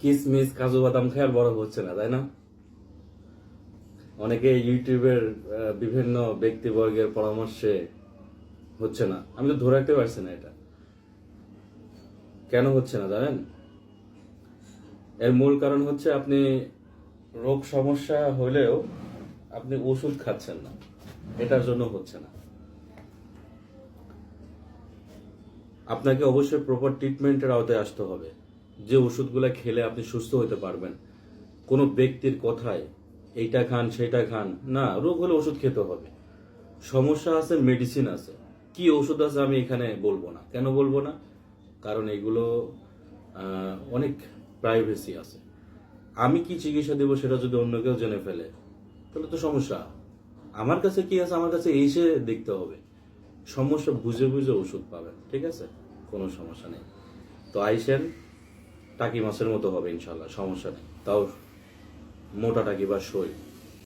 কিসমিস কাজু বাদাম খেয়ে আর বড় হচ্ছে না, তাই না? অনেকে ইউটিউবের বিভিন্ন ব্যক্তিবর্গের পরামর্শে হচ্ছে না। আমি তো ধরে রাখতে পারছি না এটা কেন হচ্ছে না, জানেন? এর মূল কারণ হচ্ছে আপনি রোগ সমস্যা হলেও আপনি ওষুধ খাচ্ছেন না, এটার জন্য হচ্ছে না। আপনাকে অবশ্যই প্রপার ট্রিটমেন্টের আওতায় আসতে হবে, যে ওষুধগুলো খেলে আপনি সুস্থ হতে পারবেন। কোনো ব্যক্তির কথায় এইটা খান সেটা খান না, রোগ হলে ওষুধ খেতে হবে। সমস্যা আছে, মেডিসিন আছে। কি ওষুধ আছে আমি এখানে বলবো না। কেন বলবো না? কারণ এগুলো অনেক প্রাইভেসি আছে। আমি কি চিকিৎসা দেবো সেটা যদি অন্য কেউ জেনে ফেলে তাহলে তো সমস্যা। আমার কাছে কি আছে আমার কাছে এসে দেখতে হবে। সমস্যা বুঝে বুঝে ওষুধ পাবেন, ঠিক আছে? কোনো সমস্যা নেই। তো আইসেন, টাকি মাছের মতো হবে ইনশাল্লাহ, সমস্যা নেই। তাও মোটা টাকি বা সই।